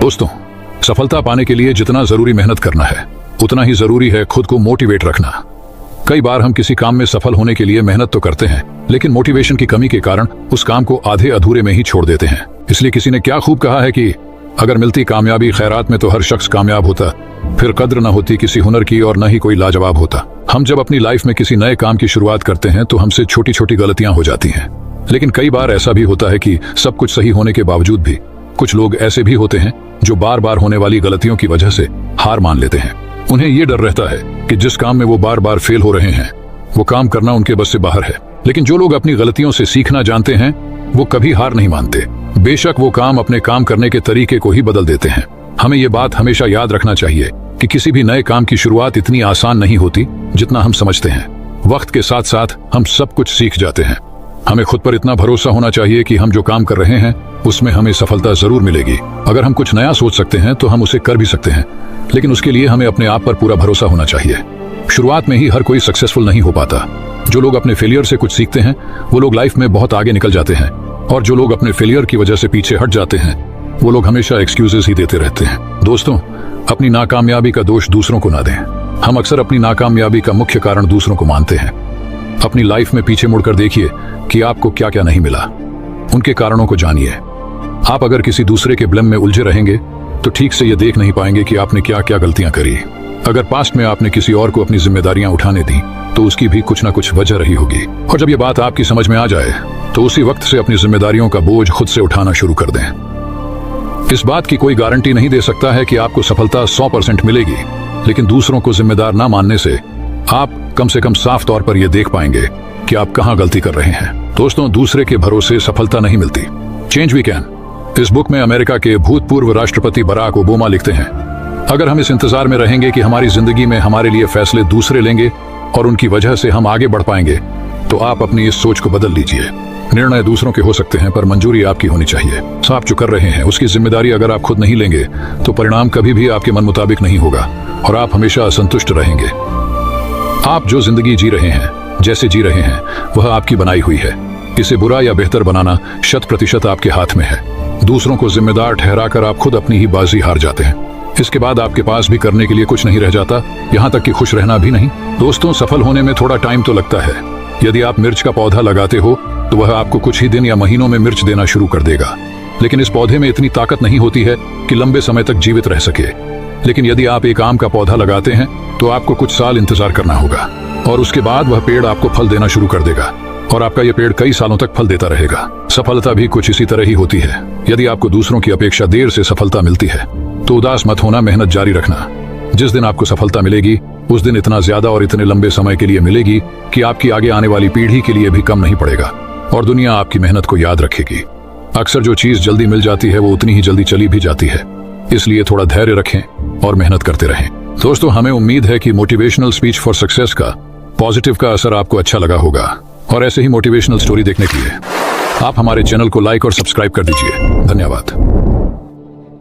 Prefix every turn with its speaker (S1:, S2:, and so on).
S1: दोस्तों, सफलता पाने के लिए जितना जरूरी मेहनत करना है उतना ही जरूरी है खुद को मोटिवेट रखना। कई बार हम किसी काम में सफल होने के लिए मेहनत तो करते हैं, लेकिन मोटिवेशन की कमी के कारण उस काम को आधे अधूरे में ही छोड़ देते हैं। इसलिए किसी ने क्या खूब कहा है कि अगर मिलती कामयाबी खैरात में तो हर शख्स कामयाब होता, फिर कद्र न होती किसी हुनर की और न ही कोई लाजवाब होता। हम जब अपनी लाइफ में किसी नए काम की शुरुआत करते हैं तो हमसे छोटी छोटी गलतियां हो जाती हैं, लेकिन कई बार ऐसा भी होता है कि सब कुछ सही होने के बावजूद भी कुछ लोग ऐसे भी होते हैं जो बार बार होने वाली गलतियों की वजह से हार मान लेते हैं। उन्हें ये डर रहता है कि जिस काम में वो बार बार फेल हो रहे हैं वो काम करना उनके बस से बाहर है। लेकिन जो लोग अपनी गलतियों से सीखना जानते हैं वो कभी हार नहीं मानते, बेशक वो काम अपने काम करने के तरीके को ही बदल देते हैं। हमें ये बात हमेशा याद रखना चाहिए कि किसी भी नए काम की शुरुआत इतनी आसान नहीं होती जितना हम समझते हैं। वक्त के साथ साथ हम सब कुछ सीख जाते हैं। हमें खुद पर इतना भरोसा होना चाहिए कि हम जो काम कर रहे हैं उसमें हमें सफलता जरूर मिलेगी। अगर हम कुछ नया सोच सकते हैं तो हम उसे कर भी सकते हैं, लेकिन उसके लिए हमें अपने आप पर पूरा भरोसा होना चाहिए। शुरुआत में ही हर कोई सक्सेसफुल नहीं हो पाता। जो लोग अपने फेलियर से कुछ सीखते हैं वो लोग लाइफ में बहुत आगे निकल जाते हैं, और जो लोग अपने फेलियर की वजह से पीछे हट जाते हैं वो लोग हमेशा एक्सक्यूजेस ही देते रहते हैं। दोस्तों, अपनी नाकामयाबी का दोष दूसरों को ना दें। हम अक्सर अपनी नाकामयाबी का मुख्य कारण दूसरों को मानते हैं। अपनी लाइफ में पीछे मुड़कर देखिए कि आपको क्या क्या नहीं मिला, उनके कारणों को जानिए। आप अगर किसी दूसरे के ब्लेम में उलझे रहेंगे तो ठीक से ये देख नहीं पाएंगे कि आपने क्या क्या गलतियां करी। अगर पास्ट में आपने किसी और को अपनी जिम्मेदारियां उठाने दी तो उसकी भी कुछ ना कुछ वजह रही होगी, और जब ये बात आपकी समझ में आ जाए तो उसी वक्त से अपनी जिम्मेदारियों का बोझ खुद से उठाना शुरू कर दें। इस बात की कोई गारंटी नहीं दे सकता है कि आपको सफलता 100% मिलेगी, लेकिन दूसरों को जिम्मेदार ना मानने से आप कम से कम साफ तौर पर यह देख पाएंगे कि आप कहां गलती कर रहे हैं। दोस्तों, दूसरे के भरोसे सफलता नहीं मिलती, चेंज वी कैन। इस बुक में अमेरिका के भूतपूर्व राष्ट्रपति बराक ओबामा लिखते हैं, अगर हम इस इंतजार में रहेंगे कि हमारी जिंदगी में हमारे लिए फैसले दूसरे लेंगे और उनकी वजह से हम आगे बढ़ पाएंगे, तो आप अपनी इस सोच को बदल लीजिए। निर्णय दूसरों के हो सकते हैं पर मंजूरी आपकी होनी चाहिए। आप जो कर रहे हैं उसकी जिम्मेदारी अगर आप खुद नहीं लेंगे तो परिणाम कभी भी आपके मन मुताबिक नहीं होगा और आप हमेशा असंतुष्ट रहेंगे। आप जो जिंदगी जी रहे हैं, जैसे जी रहे हैं, वह आपकी बनाई हुई है। इसे बुरा या बेहतर बनाना 100% आपके हाथ में है। दूसरों को जिम्मेदार ठहराकर आप खुद अपनी ही बाजी हार जाते हैं। इसके बाद आपके पास भी करने के लिए कुछ नहीं रह जाता, यहाँ तक कि खुश रहना भी नहीं। दोस्तों, सफल होने में थोड़ा टाइम तो लगता है। यदि आप मिर्च का पौधा लगाते हो तो वह आपको कुछ ही दिन या महीनों में मिर्च देना शुरू कर देगा, लेकिन इस पौधे में इतनी ताकत नहीं होती है कि लंबे समय तक जीवित रह सके। लेकिन यदि आप एक आम का पौधा लगाते हैं तो आपको कुछ साल इंतजार करना होगा, और उसके बाद वह पेड़ आपको फल देना शुरू कर देगा, और आपका यह पेड़ कई सालों तक फल देता रहेगा। सफलता भी कुछ इसी तरह ही होती है। यदि आपको दूसरों की अपेक्षा देर से सफलता मिलती है तो उदास मत होना, मेहनत जारी रखना। जिस दिन आपको सफलता मिलेगी उस दिन इतना ज्यादा और इतने लंबे समय के लिए मिलेगी कि आपकी आगे आने वाली पीढ़ी के लिए भी कम नहीं पड़ेगा, और दुनिया आपकी मेहनत को याद रखेगी। अक्सर जो चीज जल्दी मिल जाती है वो उतनी ही जल्दी चली भी जाती है, इसलिए थोड़ा धैर्य रखें और मेहनत करते रहें। दोस्तों, हमें उम्मीद है कि मोटिवेशनल स्पीच फॉर सक्सेस का पॉजिटिव का असर आपको अच्छा लगा होगा, और ऐसे ही मोटिवेशनल स्टोरी देखने के लिए आप हमारे चैनल को लाइक और सब्सक्राइब कर दीजिए। धन्यवाद।